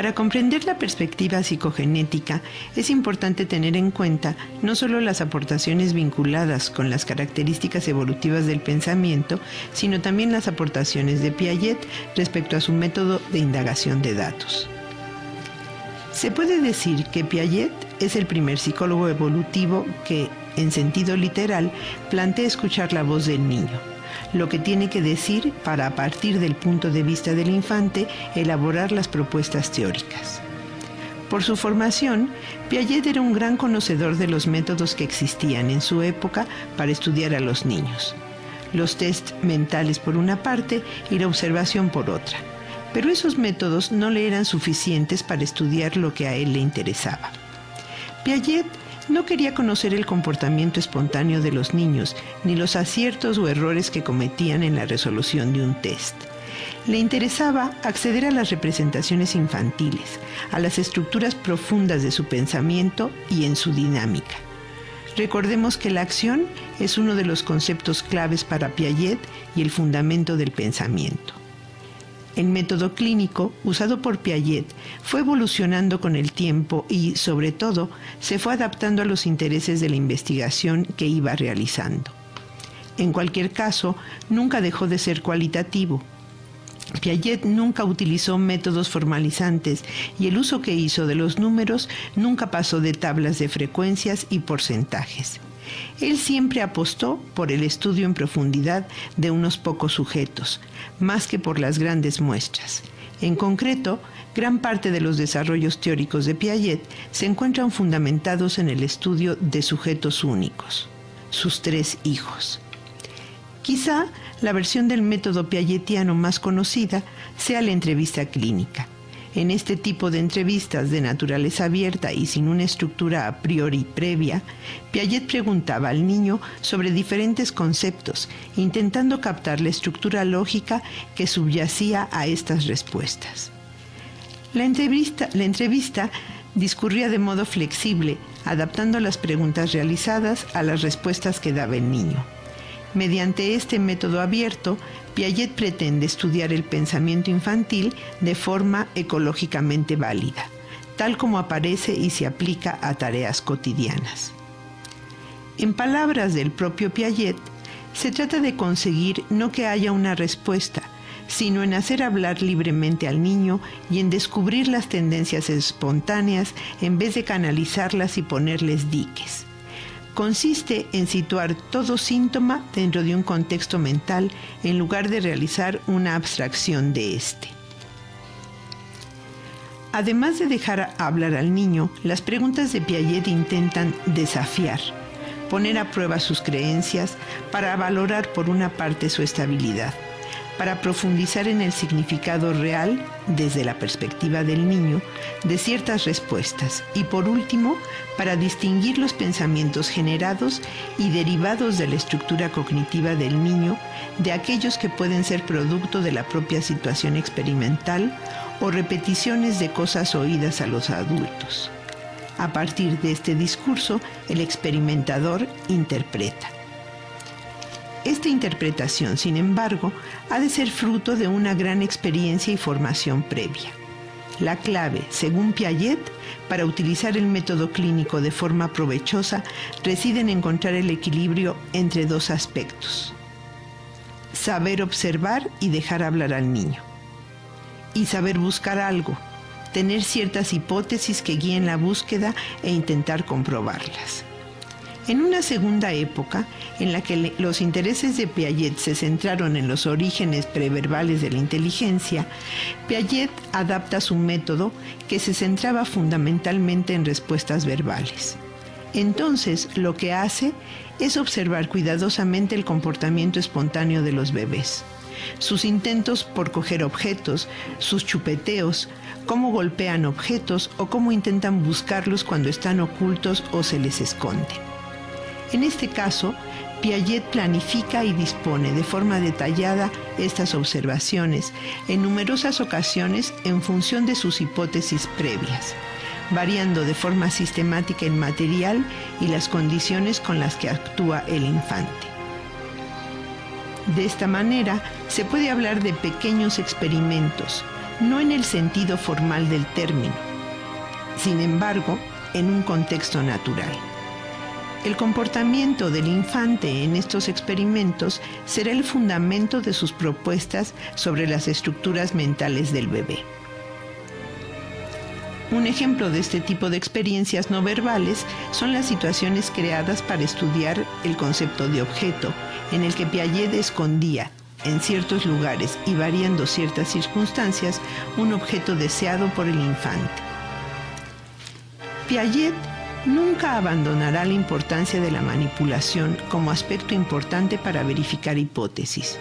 Para comprender la perspectiva psicogenética, es importante tener en cuenta no solo las aportaciones vinculadas con las características evolutivas del pensamiento, sino también las aportaciones de Piaget respecto a su método de indagación de datos. Se puede decir que Piaget es el primer psicólogo evolutivo que, en sentido literal, plantea escuchar la voz del niño, lo que tiene que decir para, a partir del punto de vista del infante, elaborar las propuestas teóricas. Por su formación, Piaget era un gran conocedor de los métodos que existían en su época para estudiar a los niños. Los test mentales por una parte y la observación por otra. Pero esos métodos no le eran suficientes para estudiar lo que a él le interesaba. Piaget no quería conocer el comportamiento espontáneo de los niños, ni los aciertos o errores que cometían en la resolución de un test. Le interesaba acceder a las representaciones infantiles, a las estructuras profundas de su pensamiento y en su dinámica. Recordemos que la acción es uno de los conceptos claves para Piaget y el fundamento del pensamiento. El método clínico usado por Piaget fue evolucionando con el tiempo y, sobre todo, se fue adaptando a los intereses de la investigación que iba realizando. En cualquier caso, nunca dejó de ser cualitativo. Piaget nunca utilizó métodos formalizantes y el uso que hizo de los números nunca pasó de tablas de frecuencias y porcentajes. Él siempre apostó por el estudio en profundidad de unos pocos sujetos, más que por las grandes muestras. En concreto, gran parte de los desarrollos teóricos de Piaget se encuentran fundamentados en el estudio de sujetos únicos, sus 3 hijos. Quizá la versión del método piagetiano más conocida sea la entrevista clínica. En este tipo de entrevistas de naturaleza abierta y sin una estructura a priori previa, Piaget preguntaba al niño sobre diferentes conceptos, intentando captar la estructura lógica que subyacía a estas respuestas. La entrevista discurría de modo flexible, adaptando las preguntas realizadas a las respuestas que daba el niño. Mediante este método abierto, Piaget pretende estudiar el pensamiento infantil de forma ecológicamente válida, tal como aparece y se aplica a tareas cotidianas. En palabras del propio Piaget, se trata de conseguir no que haya una respuesta, sino en hacer hablar libremente al niño y en descubrir las tendencias espontáneas en vez de canalizarlas y ponerles diques. Consiste en situar todo síntoma dentro de un contexto mental en lugar de realizar una abstracción de este. Además de dejar hablar al niño, las preguntas de Piaget intentan desafiar, poner a prueba sus creencias para valorar por una parte su estabilidad, para profundizar en el significado real, desde la perspectiva del niño, de ciertas respuestas y, por último, para distinguir los pensamientos generados y derivados de la estructura cognitiva del niño de aquellos que pueden ser producto de la propia situación experimental o repeticiones de cosas oídas a los adultos. A partir de este discurso, el experimentador interpreta. Esta interpretación, sin embargo, ha de ser fruto de una gran experiencia y formación previa. La clave, según Piaget, para utilizar el método clínico de forma provechosa reside en encontrar el equilibrio entre 2 aspectos: saber observar y dejar hablar al niño, y saber buscar algo, tener ciertas hipótesis que guíen la búsqueda e intentar comprobarlas. En una segunda época, en la que los intereses de Piaget se centraron en los orígenes preverbales de la inteligencia, Piaget adapta su método, que se centraba fundamentalmente en respuestas verbales. Entonces, lo que hace es observar cuidadosamente el comportamiento espontáneo de los bebés, sus intentos por coger objetos, sus chupeteos, cómo golpean objetos o cómo intentan buscarlos cuando están ocultos o se les esconden. En este caso, Piaget planifica y dispone de forma detallada estas observaciones, en numerosas ocasiones en función de sus hipótesis previas, variando de forma sistemática el material y las condiciones con las que actúa el infante. De esta manera, se puede hablar de pequeños experimentos, no en el sentido formal del término, sin embargo, en un contexto natural. El comportamiento del infante en estos experimentos será el fundamento de sus propuestas sobre las estructuras mentales del bebé. Un ejemplo de este tipo de experiencias no verbales son las situaciones creadas para estudiar el concepto de objeto, en el que Piaget escondía, en ciertos lugares y variando ciertas circunstancias, un objeto deseado por el infante. Piaget nunca abandonará la importancia de la manipulación como aspecto importante para verificar hipótesis.